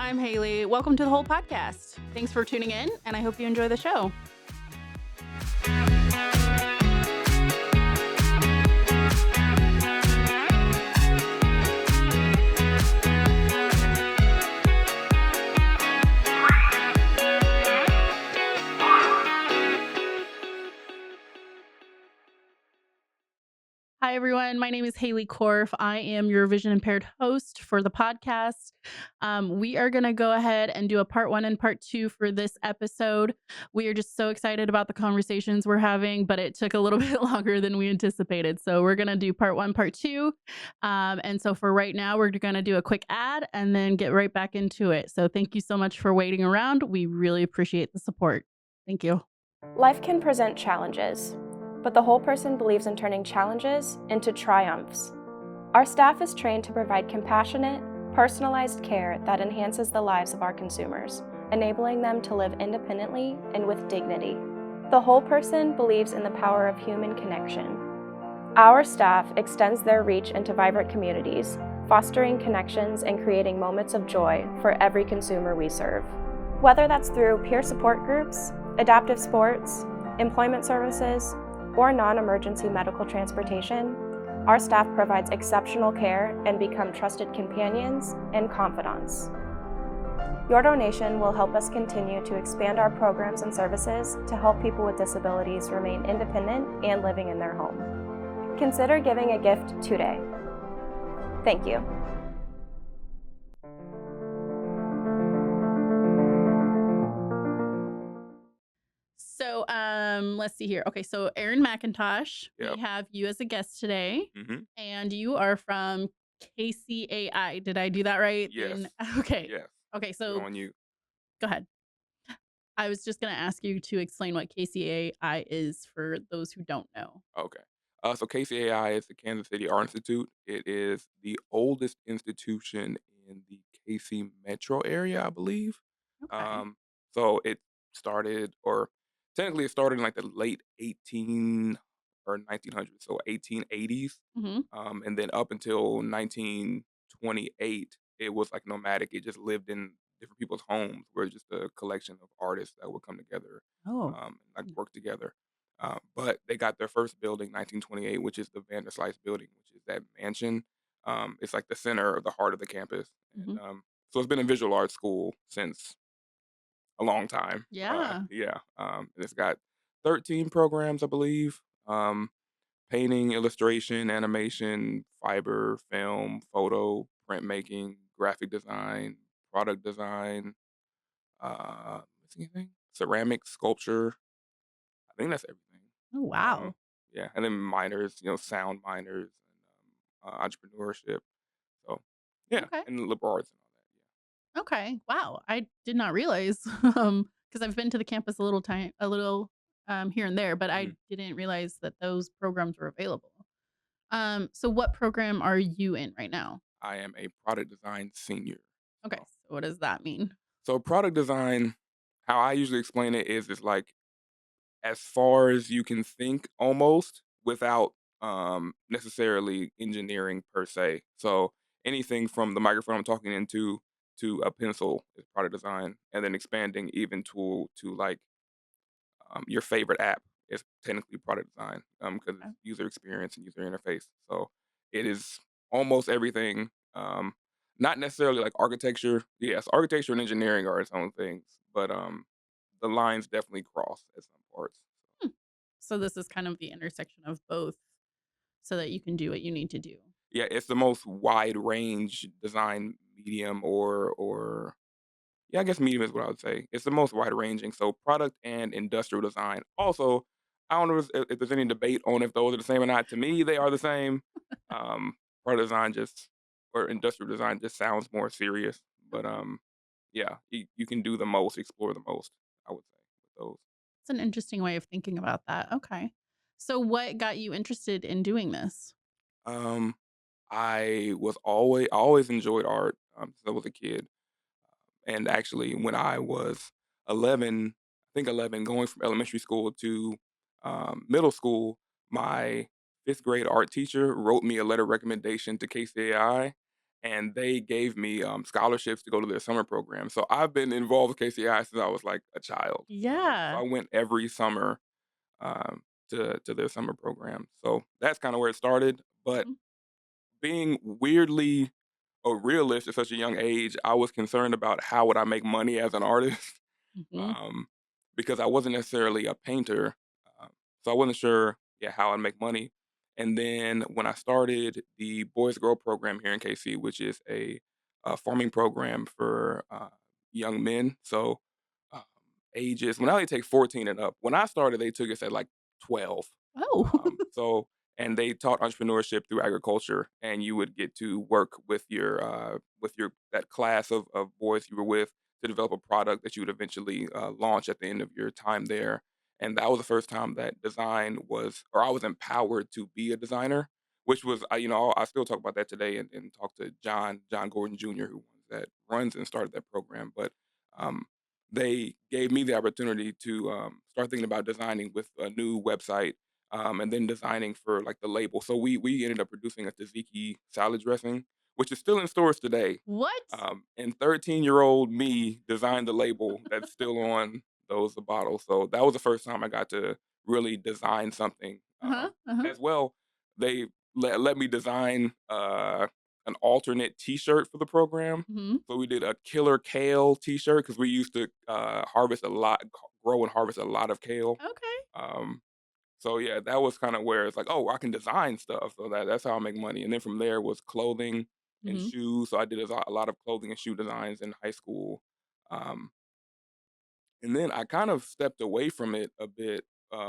I'm Haley. Welcome to the whole podcast. Thanks for tuning in, and I hope you enjoy the show. Hi, everyone. My name is Haley Korf. I am your vision impaired host for the podcast. We are going to go ahead and do a part 1 and part 2 for this episode. We are just so excited about the conversations we're having, but it took a little bit longer than we anticipated. So we're going to do part 1, part 2. And so for right now, we're going to do a quick ad and then get right back into it. So thank you so much for waiting around. We really appreciate the support. Thank you. Life can present challenges, but the whole person believes in turning challenges into triumphs. Our staff is trained to provide compassionate, personalized care that enhances the lives of our consumers, enabling them to live independently and with dignity. The whole person believes in the power of human connection. Our staff extends their reach into vibrant communities, fostering connections and creating moments of joy for every consumer we serve. Whether that's through peer support groups, adaptive sports, employment services, or non-emergency medical transportation, our staff provides exceptional care and become trusted companions and confidants. Your donation will help us continue to expand our programs and services to help people with disabilities remain independent and living in their home. Consider giving a gift today. Thank you. So, let's see here. Okay, so Aaron McIntosh, Yep. we have you as a guest today, and you are from KCAI. Did I do that right? Yes. Okay. Yes. Okay, Good so on you. go ahead. I was just going to ask you to explain what KCAI is for those who don't know. Okay. So KCAI is the Kansas City Art Institute. It is the oldest institution in the KC metro area, I believe. Okay. So it started, or technically it started in like the late 18 or 1900s, so 1880s. hmm And then up until 1928, it was like nomadic. It just lived in different people's homes, where it's just a collection of artists that would come together, Oh, and like work together. But they got their first building, 1928, which is the Vanderslice building, which is that mansion. It's like the center of the heart of the campus, hmm and so it's been a visual arts school since a long time. yeah. Yeah, and it's got 13 programs, I believe. Painting, illustration, animation, fiber, film, photo, printmaking, graphic design, product design, missing anything? Ceramic, sculpture. I think that's everything. Oh, wow. Yeah, and then minors, sound minors and entrepreneurship. So, yeah, Okay. and liberal arts and all that. Okay. Wow. I did not realize because I've been to the campus a little here and there, but Yeah. I didn't realize that those programs were available. So what program are you in right now? I am a product design senior. Okay. So, So what does that mean? so product design, how I usually explain it is, it's like as far as you can think, almost, without necessarily engineering per se. So anything from the microphone I'm talking into to a pencil is product design, and then expanding even to like your favorite app is technically product design, because Okay. it's user experience and user interface. So it is almost everything. Not necessarily like architecture. Yes, architecture and engineering are its own things, but the lines definitely cross at some parts. Hmm. So this is kind of the intersection of both so that you can do what you need to do. Yeah, it's the most wide range design medium, or yeah, I guess medium is what I would say. It's the most wide ranging. So product and industrial design. Also, I don't know if there's any debate on if those are the same or not. To me, they are the same. Um, product design just, or industrial design just sounds more serious. But yeah, you can do the most, explore the most, I would say, with those. It's an interesting way of thinking about that. Okay. So what got you interested in doing this? Um, I always enjoyed art, since I was a kid. And actually, when I was 11, I think 11, going from elementary school to middle school, my fifth grade art teacher wrote me a letter of recommendation to KCAI. and they gave me scholarships to go to their summer program. So I've been involved with KCI since I was like a child. So I Yeah. went every summer um, to their summer program. So that's kind of where it started. But Mhm, being weirdly a realist at such a young age, I was concerned about how would I make money as an artist, mhm. um, because I wasn't necessarily a painter, um, so I wasn't sure, yeah, how I'd make money. And then when I started the Boys Girl program here in KC, which is a farming program for young men, so um, ages when I only take 14 and up. When I started, they took us at like 12. Oh. So and they taught entrepreneurship through agriculture, and you would get to work with your that class of boys you were with to develop a product that you would eventually launch at the end of your time there. And that was the first time that design was, or I was empowered to be a designer, which was, I still talk about that today, and talk to John Gordon Jr., that runs and started that program. But um, they gave me the opportunity to start thinking about designing with a new website, and then designing for like the label. So we ended up producing a tzatziki salad dressing, which is still in stores today. What? And 13-year-old me designed the label that's still on those bottles. So that was the first time I got to really design something. Uh-huh, uh-huh. As well, they let me design an alternate T-shirt for the program. Mhm. So we did a killer kale T-shirt because we used to grow and harvest a lot of kale. Okay. Um, so yeah, that was kind of where it's like, oh, I can design stuff. So that's how I make money. And then from there was clothing and Mhm. shoes. So I did a lot of clothing and shoe designs in high school. Um, and then I kind of stepped away from it a bit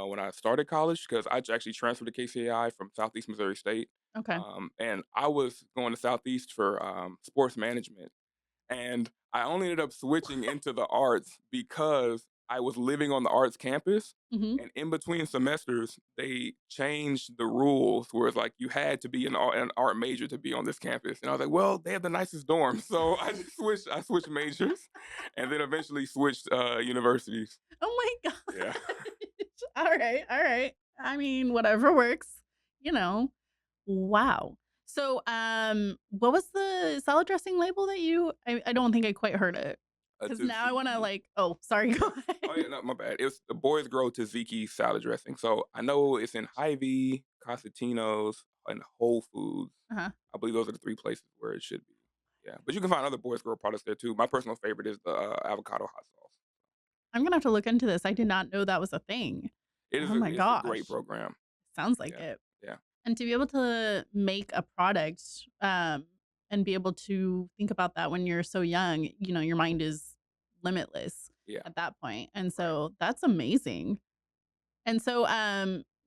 when I started college because I actually transferred to KCAI from Southeast Missouri State. Okay. And I was going to Southeast for sports management, and I only ended up switching into the arts because I was living on the arts campus. Mhm. And in between semesters, they changed the rules where it's like you had to be an art major to be on this campus. And I was like, well, they have the nicest dorms. So I just switched. I switched majors and then eventually switched universities. Oh my gosh. Yeah. Alright, alright. I mean, whatever works, you know? Wow. So, what was the salad dressing label that I don't think I quite heard it. A Because now I wanna, tzatziki. like oh, sorry, go Oh ahead. yeah, no, my bad. It's the Boys Grow Tzatziki salad dressing. So I know it's in Hy-Vee, Cosentino's, and Whole Foods. Uh-huh. I believe those are the 3 places where it should be. Yeah, but you can find other Boys Grow products there too. My personal favorite is the avocado hot sauce. I'm gonna have to look into this. I did not know that was a thing. Oh my It's a great gosh. program. Sounds like Yeah, it. yeah, And to be able to make a product, and be able to think about that when you're so young, your mind is limitless yeah, at that point, and right. so that's amazing. And so,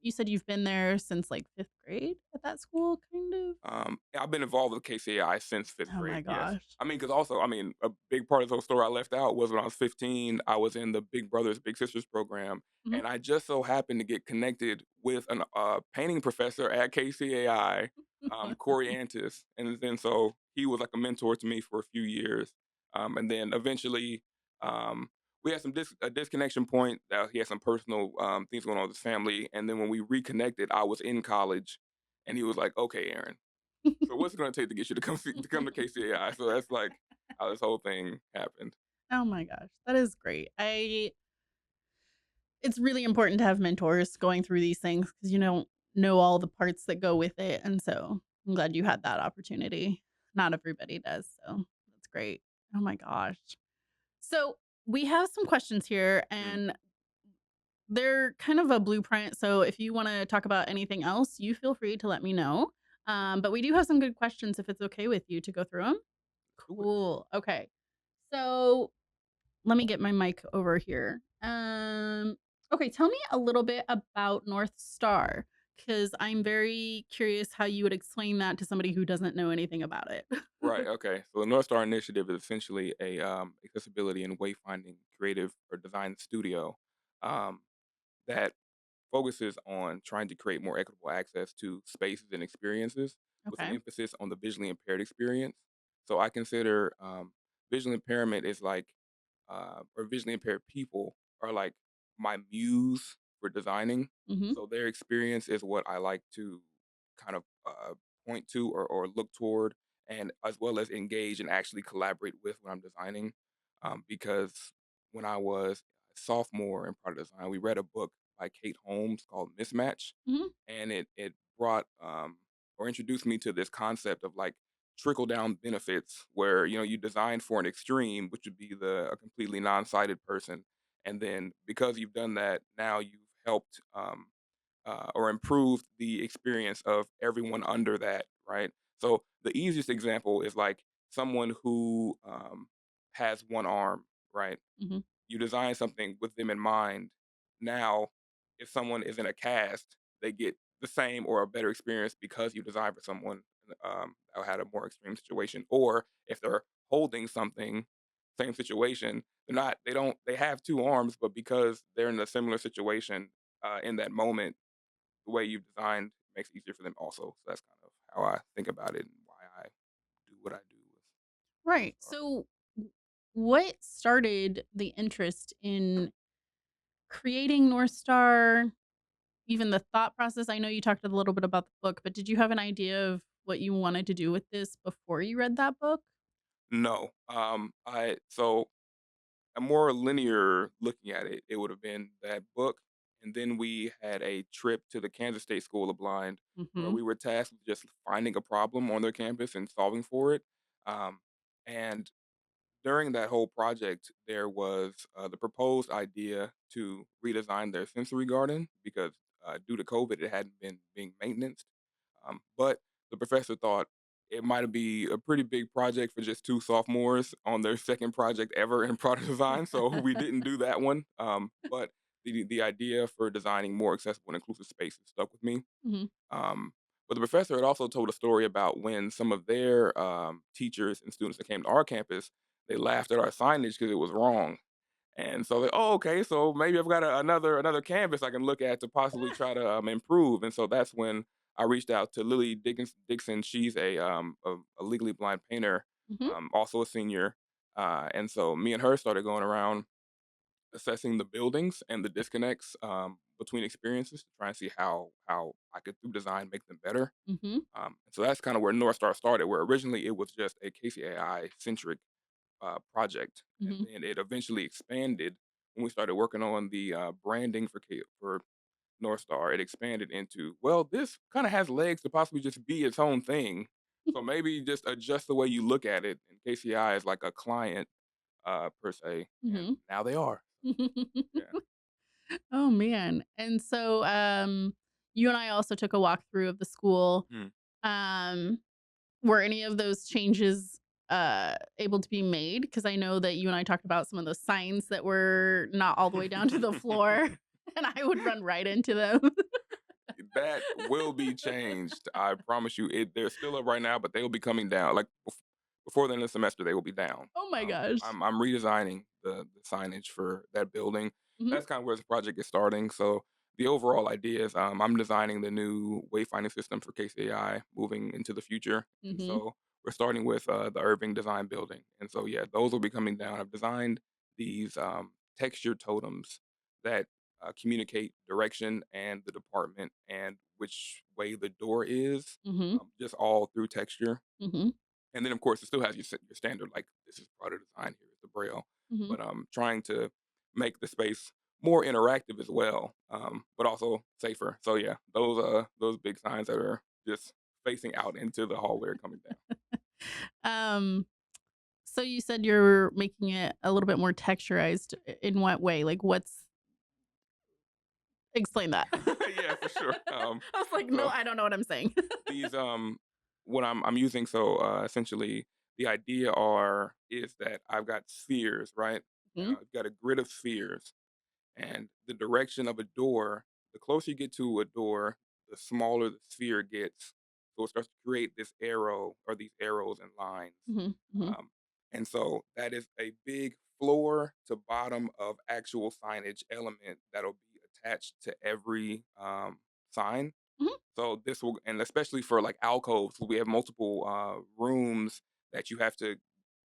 you said you've been there since, like, 5th grade at that school, kind of? Yeah, I've been involved with KCAI since 5th Oh my grade, yes. gosh. I mean, because also, a big part of the story I left out was when I was 15, I was in the Big Brothers Big Sisters program, Mhm. and I just so happened to get connected with an painting professor at KCAI, Corey Antis, and then so he was like a mentor to me for a few years, and then eventually, um, we had a disconnection point. That he had some personal things going on with his family, and then when we reconnected, I was in college, and he was like, "Okay, Aaron." So what's it gonna take to get you to come to KCAI? So that's like how this whole thing happened. Oh my gosh, that is great. I It's really important to have mentors going through these things because you don't know all the parts that go with it, and so I'm glad you had that opportunity. Not everybody does, so that's great. Oh my gosh. So, we have some questions here, Mhm. and they're kind of a blueprint, so if you wanna talk about anything else, you feel free to let me know. But we do have some good questions if it's okay with you to go through them. Do it. Cool, okay. So let me get my mic over here. Okay, tell me a little bit about North Star, because I'm very curious how you would explain that to somebody who doesn't know anything about it. Right. Okay. So the North Star Initiative is essentially a accessibility and wayfinding creative or design studio um, that focuses on trying to create more equitable access to spaces and experiences with an Okay. emphasis on the visually impaired experience. So I consider visual impairment is like, or visually impaired people are like my muse for designing. Mhm. So their experience is what I like to kind of point to or look toward and as well as engage and actually collaborate with what I'm designing. Because when I was a sophomore in product design, we read a book by Kate Holmes called Mismatch, Mhm. and it brought or introduced me to this concept of like trickle down benefits where you design for an extreme, which would be a completely non-sighted person, and then because you've done that, now you've helped or improved the experience of everyone under that, right? So the easiest example is like someone who has one arm, right? Mhm. You design something with them in mind. Now, if someone is in a cast, they get the same or a better experience because you designed for someone that had a more extreme situation. Or if they're holding something, same situation, they have two arms, but because they're in a similar situation in that moment, the way you've designed makes it easier for them also. So that's kind of how I think about it and why I do what I do with Right. Star. So, what started the interest in creating North Star? Even the thought process. I know you talked a little bit about the book, but did you have an idea of what you wanted to do with this before you read that book? No, I so a more linear looking at it, it would have been that book, and then we had a trip to the Kansas State School of Blind where Mhm. we were tasked with just finding a problem on their campus and solving for it. Um, and during that whole project, there was the proposed idea to redesign their sensory garden because due to COVID, it hadn't been being maintained. But the professor thought it might be a pretty big project for just two sophomores on their second project ever in product design. So we didn't do that one. But the idea for designing more accessible and inclusive spaces stuck with me. Mhm. um, but the professor had also told a story about when some of their teachers and students that came to our campus, they laughed at our signage because it was wrong. And so they, oh, okay, so maybe I've got another canvas I can look at to possibly try to improve. And so that's when I reached out to Lily Dixon. She's a legally blind painter, Mhm. also a senior. And so me and her started going around assessing the buildings and the disconnects between experiences to try and see how I could through design make them better. Mhm. So that's kind of where North Star started, where originally it was just a KCAI centric project, and Mhm. then it eventually expanded when we started working on the branding for North Star. It expanded into, well, this kind of has legs to possibly just be its own thing. So maybe just adjust the way you look at it. And KCI is like a client per se, and Mhm. now they are. Yeah. Oh, man. And so, you and I also took a walkthrough of the school. Hmm. Um, were any of those changes, able to be made? Because I know that you and I talked about some of those signs that were not all the way down to the floor, and I would run right into them. That will be changed. I promise you. They're still up right now, but they will be coming down. Like before the end of the semester, they will be down. Oh my gosh. I'm redesigning the signage for that building. Mhm. That's kind of where this project is starting. So the overall idea is I'm designing the new wayfinding system for KCAI moving into the future, and Mhm. so we're starting with the Irving Design Building. And so yeah, those will be coming down. I've designed these texture totems that communicate direction and the department and which way the door is, Mhm. just all through texture. Mhm. And then, of course, it still has your standard, like this is product design, here is the braille. Mhm. But trying to make the space more interactive as well, but also safer. So yeah, those big signs that are just facing out into the hallway are coming down. Um, so you said you're making it a little bit more texturized. In what way? Like, what's explain that. Yeah, for sure. I was like, "No, So I don't know what I'm saying." these what I'm using, so essentially the idea are is that I've got spheres, right? Mhm. I've got a grid of spheres, and the direction of a door, the closer you get to a door, the smaller the sphere gets. So it starts to create this arrow or these arrows and lines. Mhm. Mhm. Um, and so that is a big floor to bottom of actual signage element that'll be attached to every sign. Mhm. So this will, and especially for like alcoves, we have multiple rooms that you have to.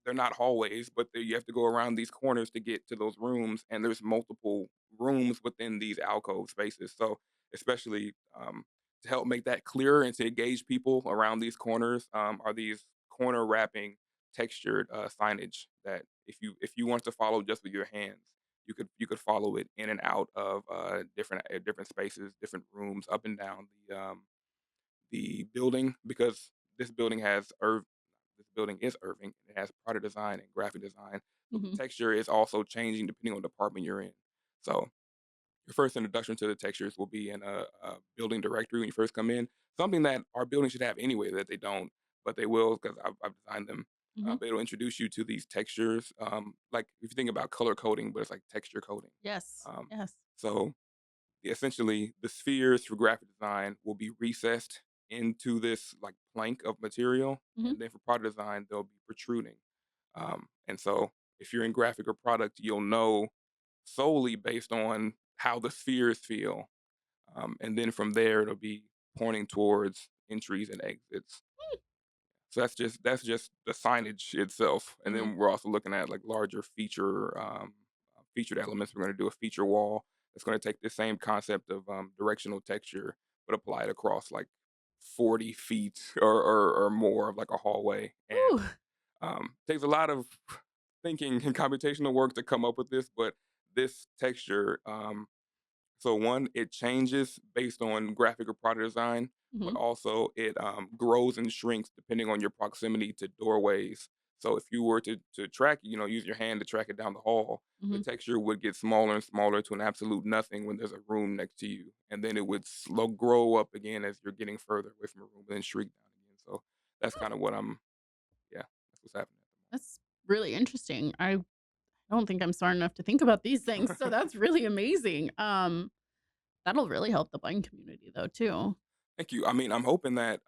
They're not hallways, but you have to go around these corners to get to those rooms, and there's multiple rooms within these alcove spaces. So especially to help make that clearer and to engage people around these corners are these corner wrapping textured signage that if you want to follow just with your hands, you could follow it in and out of different spaces, different rooms, up and down the building because this building has this building is Irving. It has product design and graphic design, so the Mhm. texture is also changing depending on the department you're in. So your first introduction to the textures will be in a building directory when you first come in. Something that our building should have anyway that they don't, but they will because I've designed them. Mhm. But it'll introduce you to these textures, like if you think about color coding, but it's like texture coding. Yes. Um, Yes. so essentially, the spheres for graphic design will be recessed into this like plank of material, Mhm. and then for product design, they'll be protruding. And so, if you're in graphic or product, you'll know solely based on how the spheres feel, and then from there, it'll be pointing towards entries and exits. So that's just the signage itself, and Mhm. then we're also looking at like larger featured elements. We're going to do a feature wall that's going to take the same concept of directional texture, but apply it across like 40 feet or more of like a hallway, and Ooh. takes a lot of thinking and computational work to come up with this. But this texture, so one, it changes based on graphic or product design, but Mhm. also it grows and shrinks depending on your proximity to doorways. So if you were to track, use your hand to track it down the hall, the Mhm. texture would get smaller and smaller to an absolute nothing when there's a room next to you, and then it would slow grow up again as you're getting further away from a room, and then shrink down again. So that's kind of what yeah, that's what's happening That's really interesting. I don't think I'm smart enough to think about these at things, the so moment. that's really amazing. That'll really help the blind community though too. Thank you. I mean, I'm hoping that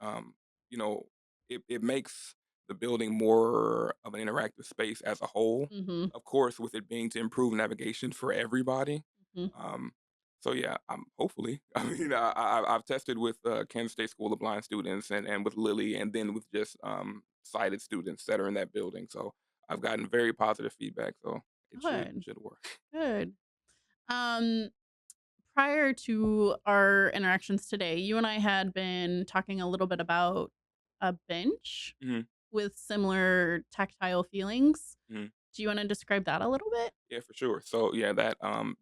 you know, it makes the building more of an interactive space as a whole. Mhm. Of course, with it being to improve navigation for everybody. Mhm. Um, so yeah, hopefully. I mean, I've tested with Kansas State School of Blind students and with Lily, and then with just sighted students that are in that building. So I've gotten very positive feedback. So it should Good. should work. Good. Um, Prior to our interactions today, you and I had been talking a little bit about a bench hmm with similar tactile feelings. hmm Do you want to describe that a little bit? Yeah, for sure. So yeah, that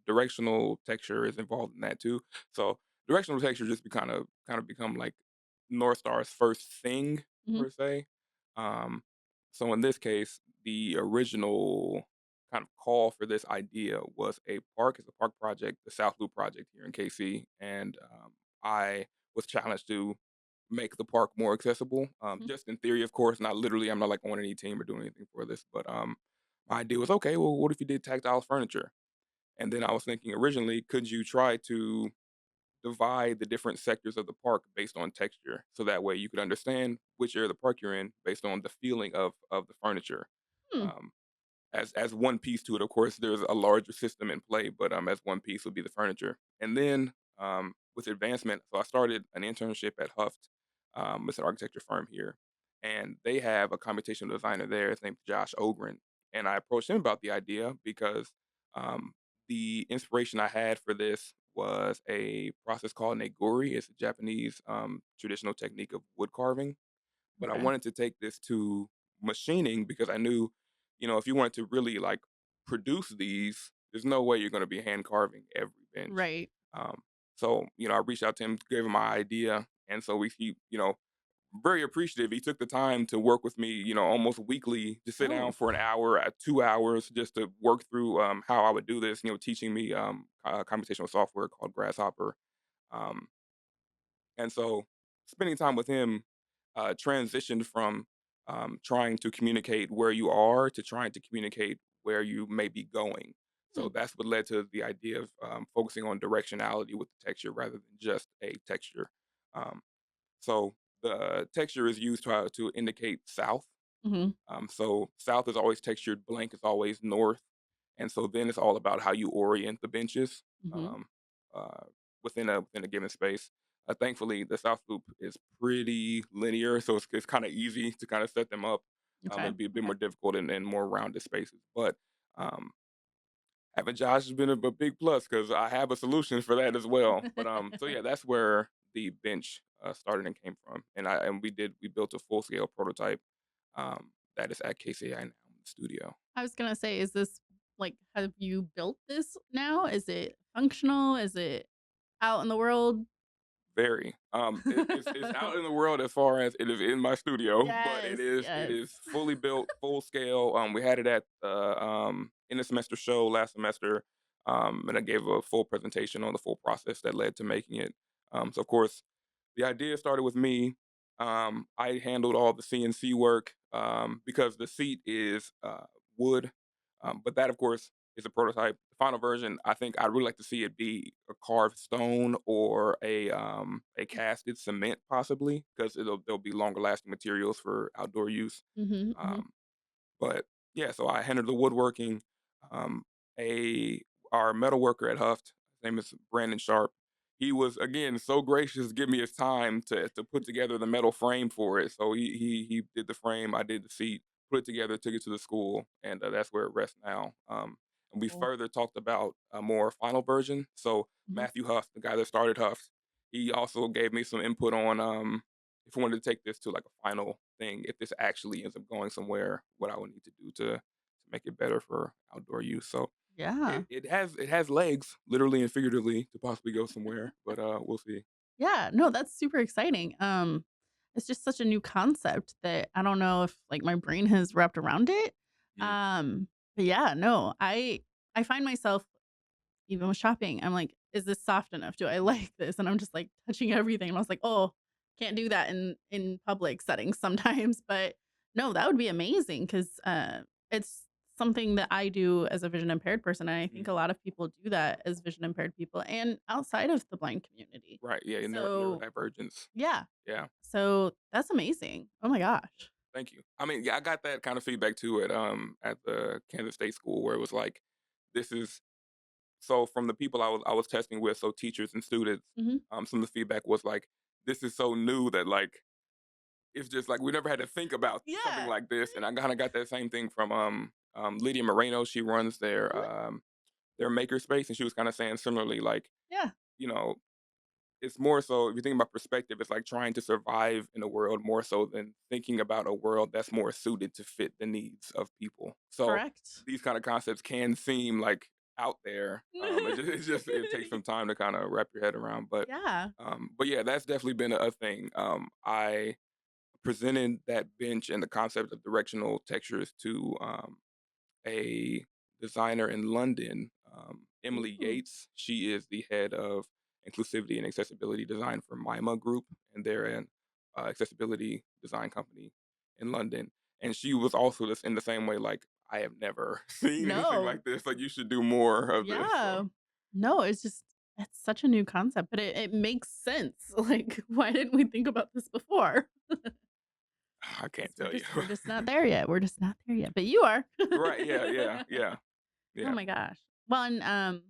directional texture is involved in that too. So directional texture just be kind of become like North Star's first thing Mhm. per se. Um, so in this case, the original kind of call for this idea was a park. It's a park project, the South Loop project here in KC, and I was challenged to make the park more accessible. Mhm. Just in theory, of course, not literally. I'm not like on any team or doing anything for this, but my idea was, okay, well, what if you did tactile furniture? And then I was thinking originally, could you try to divide the different sectors of the park based on texture, so that way you could understand which area of the park you're in based on the feeling of the furniture. Hmm. Um, as one piece to it, of course, there's a larger system in play, but as one piece would be the furniture. And then with advancement, so I started an internship at Huft. It's an architecture firm here, and they have a computational designer there. His name's Josh Ogren, and I approached him about the idea because um, the inspiration I had for this was a process called neguri. It's a Japanese traditional technique of wood carving, but I Okay. wanted to take this to machining because I knew, if you wanted to really like produce these, there's no way you're going to be hand carving every bench. Right. Um, so I reached out to him, gave him my idea, and so he, very appreciative. He took the time to work with me, almost weekly, to sit down Oh, for an hour, 2 hours, just to work through how I would do this. Teaching me computational software called Grasshopper. Um, and so spending time with him transitioned from trying to communicate where you are to trying to communicate where you may be going. hmm. So that's what led to the idea of focusing on directionality with the texture rather than just a texture. Um, so the texture is used to indicate south. Mhm. So south is always textured, blank is always north, and so then it's all about how you orient the benches Mhm. um, uh, within a given space. Thankfully, the South Loop is pretty linear, so it's kind of easy to kind of set them up. Okay. It'd be a bit Okay. more difficult in more rounded spaces, but um, having Josh has been a big plus because I have a solution for that as well. But so yeah, that's where the bench started and came from, and we built a full scale prototype that is at KCAI now in the studio. I was gonna say, is this like, have you built this now? Is it functional? Is it out in the world? Very. It's out in the world as far as it is in my studio, but Yes, it yes. is fully built, full scale. We had it at the in the semester show last semester, and I gave a full presentation on the full process that led to making it. So of course, the idea started with me. I handled all the CNC work because the seat is wood, but that, of course, is a prototype. The final version, I think I'd really like to see it be a carved stone or a casted cement, possibly, because there'll be longer lasting materials for outdoor use. Mhm, mhm. Um, but yeah, so I handled the woodworking. Um, a Our metal worker at Huft, his name is Brandon Sharp. He was again so gracious to give me his time to put together the metal frame for it. So he did the frame, I did the seat, put it together, took it to the school, and that's where it rests now. And we Cool. further talked about a more final version. So Mhm. Matthew Huff, the guy that started Huff, he also gave me some input on if I wanted to take this to like a final thing, if this actually ends up going somewhere, what I would need to do to make it better for outdoor use. So Yeah. it has legs, literally and figuratively, to possibly go somewhere, but we'll see. Yeah, no, that's super exciting. It's just such a new concept that I don't know if, like, my brain has wrapped around it. Mm, But yeah, no, I find myself even with shopping, I'm like, "Is this soft enough? Do I like this?" And I'm just, like, touching everything, and I was like, "Oh, can't do that in public settings sometimes." But no, that would be amazing 'cause, it's something that I do as a vision impaired person, and I think mm. a lot of people do that as vision impaired people and outside of the blind community. Right? Yeah, So neurodivergence. yeah. Yeah. So that's amazing. Oh my gosh. Thank you. I mean, yeah, I got that kind of feedback too at the Kansas State school where it was like, this is so from the people I was testing with, so teachers and students, Mhm. some of the feedback was like, this is so new that like it's just like we never had to think about something Yeah. like this. And I kind of got that same thing from Lydia Moreno. She runs Mhm. their makerspace, and she was kind of saying similarly, like, Yeah. you know, it's more so if you think about perspective, it's like trying to survive in a world more so than thinking about a world that's more suited to fit the needs of people. So Correct. these kind of concepts can seem like out there. It takes some time to kind of wrap your head around. Yeah. But yeah, that's definitely been a thing. I presented that bench and the concept of directional textures to a designer in London, Emily Ooh. Yates. She is the head of inclusivity and accessibility design for MIMA Group, and they're an accessibility design company in London. And she was also just in the same way, like, I have never seen anything No. like this. Like, you should do more of this. So Yeah. No, it's just it's such a new concept, but it makes sense. Like, why didn't we think about this before? I 'Cause can't tell you. we're just not there yet. We're just not there yet. But you are. Right? Yeah. Yeah. Yeah. Oh Yeah. my gosh. Well, and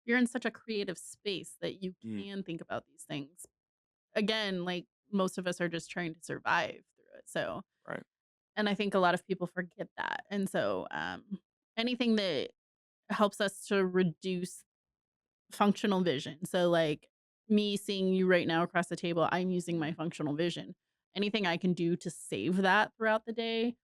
you're in such a creative space that you Mm, can think about these things. Again, like most of us are just trying to survive through it. So, right. and I think a lot of people forget that. And so, anything that helps us to reduce functional vision. So, like me seeing you right now across the table, I'm using my Mm, functional vision. Anything I can do to save that throughout the day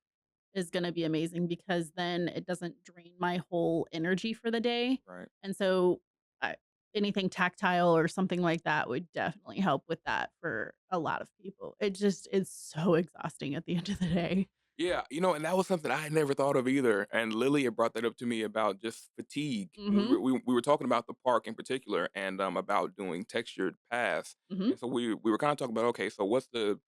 is gonna be amazing because then it doesn't drain my whole energy for the day. right. And so, I anything tactile or something like that would definitely help with that for a lot of people. It just is so exhausting at the end of the day. Yeah, and that was something I had never thought of either. And Lily had brought that up to me about just fatigue. Mhm, We were talking about the park in particular, and about doing textured paths. mhm, And so we were kind of talking about, okay, so what's the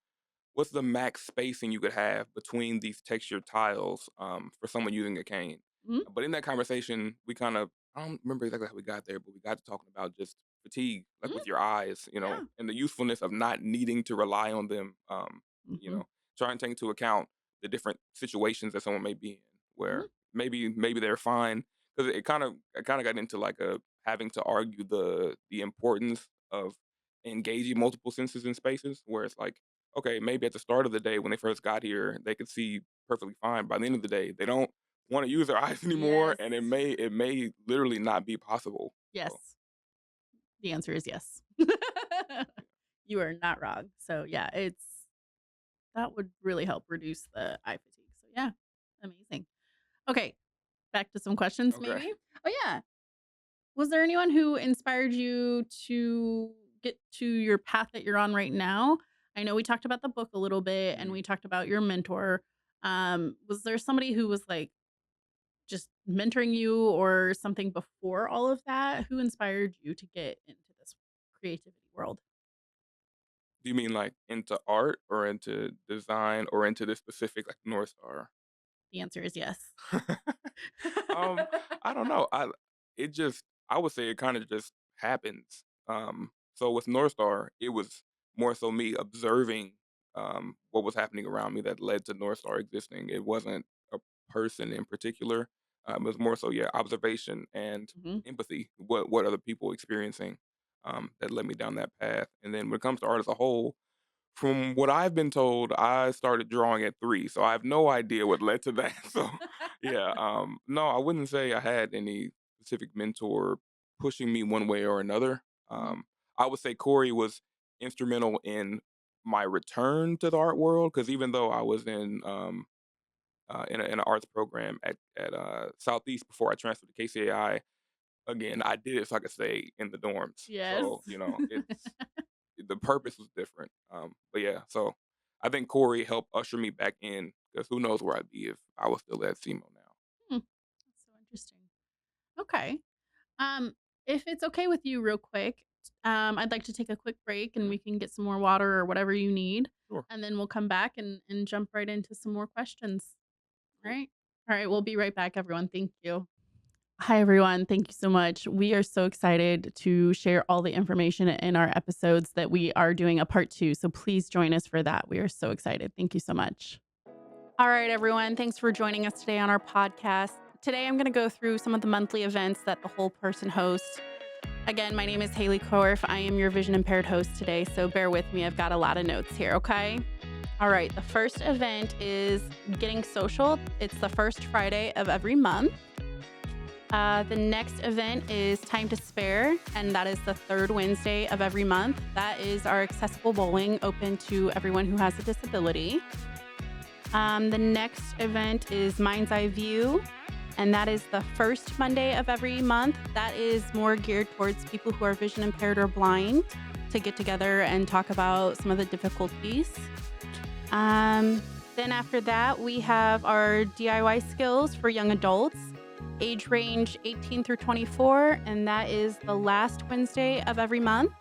max spacing you could have between these textured tiles for someone using a cane? mhm, But in that conversation, we kind of, I don't remember exactly how we got there, but we got to talking about just fatigue, like mhm, with your eyes, yeah, and the usefulness of not needing to rely on them. mhm, Try and take into account the different situations that someone may be in, mhm, where maybe they're fine, because it kind of got into like a having to argue the importance of engaging multiple senses in spaces, where it's like, okay, maybe at the start of the day when they first got here, they could see perfectly fine. By the end of the day, they don't want to use their eyes anymore, yes, and it may literally not be possible. So yes. The answer is yes. You are not wrong. So, yeah, it's That would really help reduce the eye fatigue. So yeah, amazing. Okay, back to some questions Okay. maybe. Oh yeah. Was there anyone who inspired you to get to your path that you're on right now? I know we talked about the book a little bit and Mhm. we talked about your mentor. Was there somebody who was like just mentoring you or something before all of that? Who inspired you to get into this creativity world? Do you mean, like, into art or into design or into this specific, like, North Star? The answer is yes. Um, I don't know. I would say it kinda just happens. So with North Star, it was more so me observing, what was happening around me that led to North Star existing. It wasn't a person in particular. It was more so, yeah, observation and Mhm. empathy, what other people experiencing, that led me down that path. And then when it comes to art as a whole, from what I've been told, I started drawing at 3, so I have no idea what led to that. So, yeah, no, I wouldn't say I had any specific mentor pushing me one way or another. Mhm. I would say Corey was instrumental in my return to the art world because even though I was in an arts program at Southeast before I transferred to KCAI, again, I did it so I could stay in the dorms. Yes. So, it's the purpose was different. But yeah, so I think Corey helped usher me back in because who knows where I'd be if I was still at SEMO now. Hmm, that's so interesting. Okay. Um, if it's okay with you, real quick, I'd like to take a quick break and Mhm. we can get some more water or whatever you need, Sure. and then we'll come back and jump right into some more questions. All Cool. right. All right. We'll be right back, everyone. Thank you. Hi, everyone. Thank you so much. We are so excited to share all the information in our episodes that we are doing a part two. So please join us for that. We are so excited. Thank you so much. All right, everyone. Thanks for joining us today on our podcast. Today, I'm going to go through some of the monthly events that the Whole Person hosts. Again, my name is Haley Korf. I am your vision impaired host today, so bear with me. I've got a lot of notes here, okay? All right, the first event is Getting Social. It's the first Friday of every month. The next event is Time to Spare, and that is the third Wednesday of every month. That is our accessible bowling open to everyone who has a disability. The next event is Mind's Eye View, and that is the first Monday of every month. That is more geared towards people who are vision impaired or blind to get together and talk about some of the difficulties. Then after that, we have our DIY skills for young adults, age range 18 through 24, and that is the last Wednesday of every month.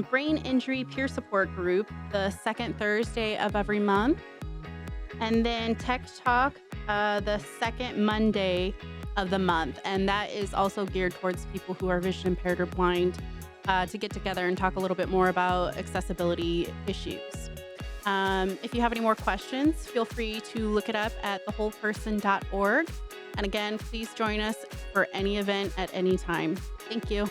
Brain Injury Peer Support Group, the second Thursday of every month. And then Tech Talk, the second Monday of the month. And that is also geared towards people who are vision impaired or blind to get together and talk a little bit more about accessibility issues. If you have any more questions, feel free to look it up at thewholeperson.org. And again, please join us for any event at any time. Thank you.